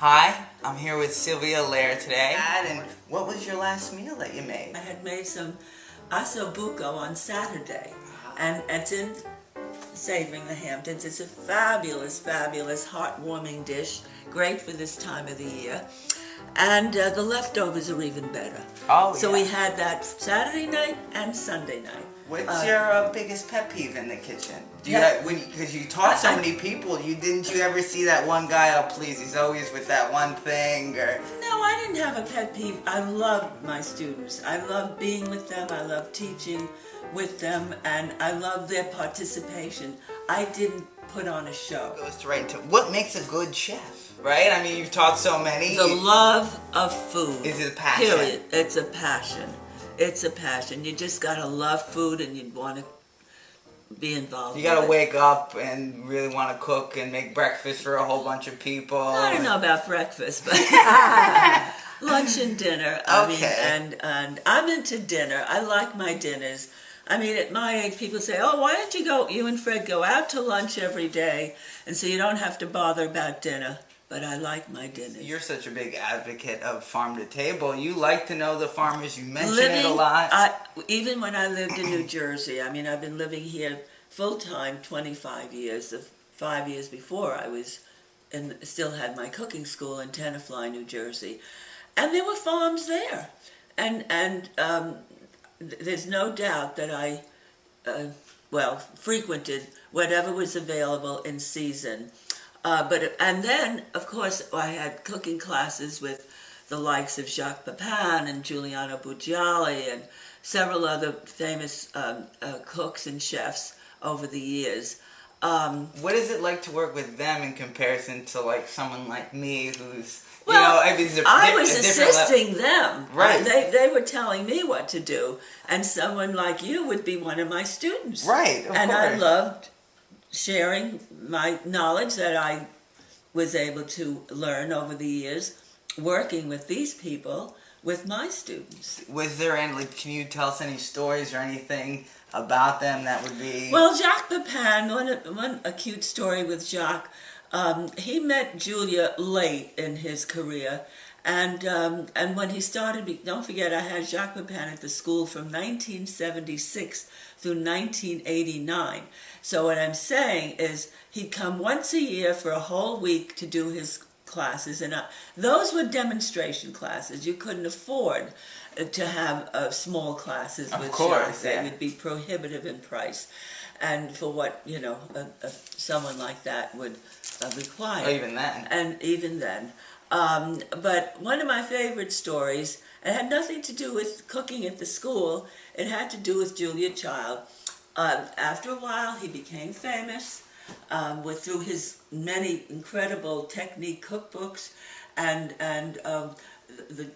Hi, I'm here with Silvia Lehrer today. And what was your last meal that you made? I had made some ossobuco on Saturday, and it's in Savoring the Hamptons. It's a fabulous, fabulous, heartwarming dish, great for this time of the year. And the leftovers are even better. Oh, so yeah. we had that Saturday night and Sunday night. What's your biggest pet peeve in the kitchen? Do you because you taught so many people, didn't you ever see that one guy? Oh, please, he's always with that one thing. Or no, I didn't have a pet peeve. I love my students. I love being with them. I love teaching with them, and I love their participation. I didn't put on a show. Goes right into what makes a good chef, right? I mean, you've taught so many. The love of food. Is it a passion? Period. It's a passion. It's a passion. You just gotta love food, and you want to be involved. You gotta wake up and really want to cook and make breakfast for a whole bunch of people. I don't know about breakfast, but lunch and dinner. I mean, and I'm into dinner. I like my dinners. I mean, at my age, people say, "Oh, why don't you and Fred go out to lunch every day, and so you don't have to bother about dinner." But I like my dinners. You're such a big advocate of farm to table. You like to know the farmers. You mention it a lot. Even when I lived in New Jersey, I mean, I've been living here full-time 25 years. The 5 years before, I was and still had my cooking school in Tenafly, New Jersey. And there were farms there. And there's no doubt that I, frequented whatever was available in season. And then, of course, I had cooking classes with the likes of Jacques Pepin and Giuliano Bugiali and several other famous cooks and chefs over the years. What is it like to work with them in comparison to like someone like me who's, I was assisting them. Right. They were telling me what to do, and someone like you would be one of my students. Right, of course. I loved sharing my knowledge that I was able to learn over the years, working with these people, with my students. Was there any, can you tell us any stories or anything about them that would be... Well, Jacques Pepin, a cute story with Jacques, he met Julia late in his career, and when he started, don't forget I had Jacques Pepin at the school from 1976 through 1989. So what I'm saying is he'd come once a year for a whole week to do his classes, and those were demonstration classes. You couldn't afford to have small classes with Jacques. They would be prohibitive in price, and for what someone like that would require. Even then. And even then. But one of my favorite stories, it had nothing to do with cooking at the school. It had to do with Julia Child. After a while, he became famous through his many incredible technique cookbooks and the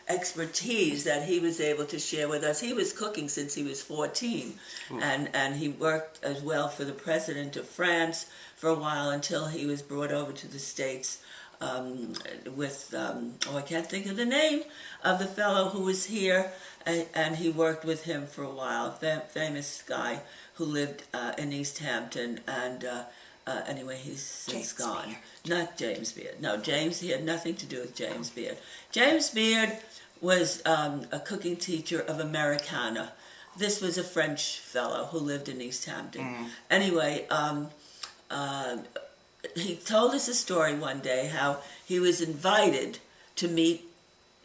expertise that he was able to share with us. He was cooking since he was 14, and he worked as well for the president of France for a while until he was brought over to the States with, I can't think of the name of the fellow who was here, and he worked with him for a while, famous guy who lived in East Hampton, and anyway, he's since gone. Beard. Not James Beard. No, he had nothing to do with James Beard. James Beard was a cooking teacher of Americana. This was a French fellow who lived in East Hampton. Anyway, he told us a story one day how he was invited to meet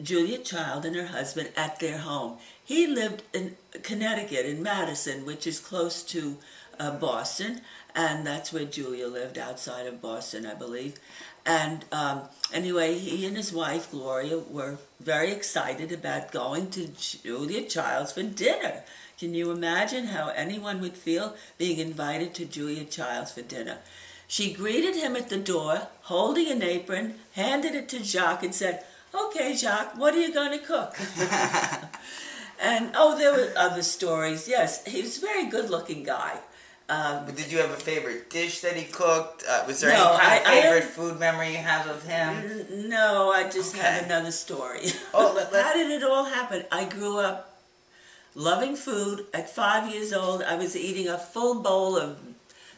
Julia Child and her husband at their home. He lived in Connecticut, in Madison, which is close to Boston, and that's where Julia lived, outside of Boston, I believe. And anyway, he and his wife, Gloria, were very excited about going to Julia Child's for dinner. Can you imagine how anyone would feel being invited to Julia Child's for dinner? She greeted him at the door, holding an apron, handed it to Jacques, and said, "Okay, Jacques, what are you going to cook?" And, there were other stories. Yes, he was a very good-looking guy. But did you have a favorite dish that he cooked? Was there any kind of favorite food memory you have of him? No, I just have another story. How did it all happen? I grew up loving food. At 5 years old, I was eating a full bowl of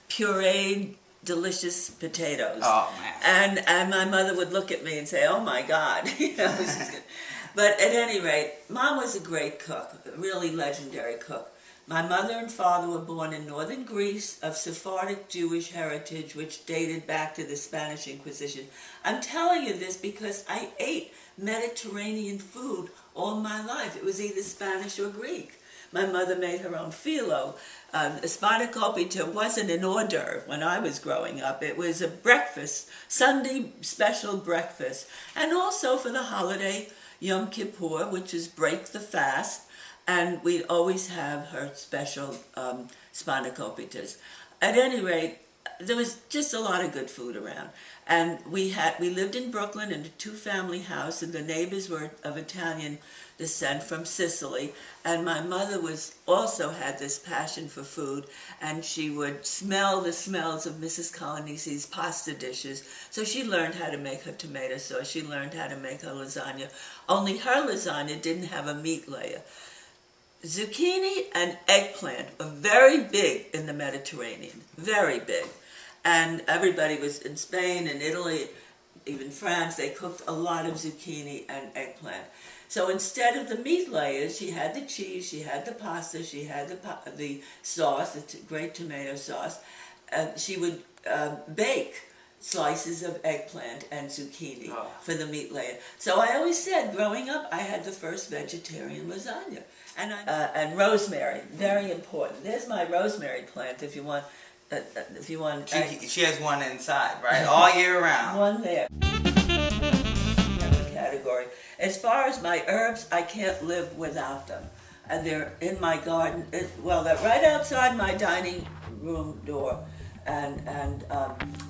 pureed delicious potatoes. Oh, man. And my mother would look at me and say, "Oh my God," you know. This is good. But at any rate, Mom was a great cook, a really legendary cook. My mother and father were born in northern Greece of Sephardic Jewish heritage, which dated back to the Spanish Inquisition. I'm telling you this because I ate Mediterranean food all my life. It was either Spanish or Greek. My mother made her own phyllo. Spanakopita wasn't an hors d'oeuvre when I was growing up. It was a breakfast, Sunday special breakfast. And also for the holiday Yom Kippur, which is break the fast, and we'd always have her special spanakoppitas. At any rate, there was just a lot of good food around. And we lived in Brooklyn in a two-family house, and the neighbors were of Italian descent from Sicily. And my mother also had this passion for food, and she would smell the smells of Mrs. Colonisi's pasta dishes. So she learned how to make her tomato sauce. She learned how to make her lasagna. Only her lasagna didn't have a meat layer. Zucchini and eggplant were very big in the Mediterranean, very big. And everybody was in Spain and Italy, even France, they cooked a lot of zucchini and eggplant. So instead of the meat layers, she had the cheese, she had the pasta, she had the sauce, the great tomato sauce. She would bake slices of eggplant and zucchini for the meat layer. So I always said, growing up, I had the first vegetarian lasagna. And rosemary, very important. There's my rosemary plant if you want. She has one inside, right? All year round. One there. Category. As far as my herbs, I can't live without them. And they're in my garden. They're right outside my dining room door. And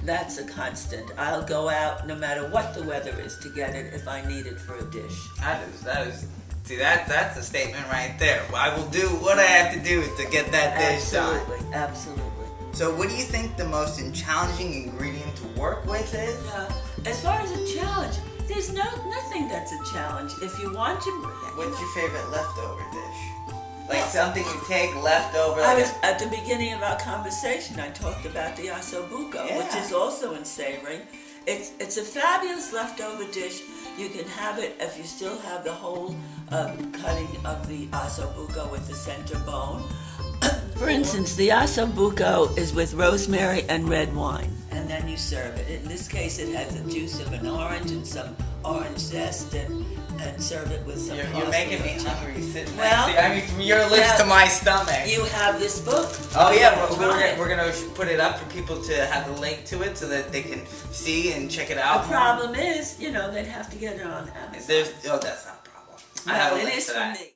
that's a constant. I'll go out no matter what the weather is to get it if I need it for a dish. That is. See, that's a statement right there. I will do what I have to do to get that dish done. Absolutely. So what do you think the most challenging ingredient to work with is? As far as a challenge, there's nothing that's a challenge. If you want to... What's your favorite leftover dish? Like something you take leftover? At the beginning of our conversation, I talked about the ossobuco, which is also in savory. It's a fabulous leftover dish. You can have it if you still have the whole cutting of the ossobuco with the center bone. For instance, the ossobuco is with rosemary and red wine, and then you serve it. In this case, it has the juice of an orange and some orange zest, and serve it with some You're making me hungry sitting from your lips lips to my stomach. You have this book. Oh yeah, we're gonna put it up for people to have the link to it so that they can see and check it out. The problem is, they'd have to get it on Amazon. That's not a problem. I have a link to that.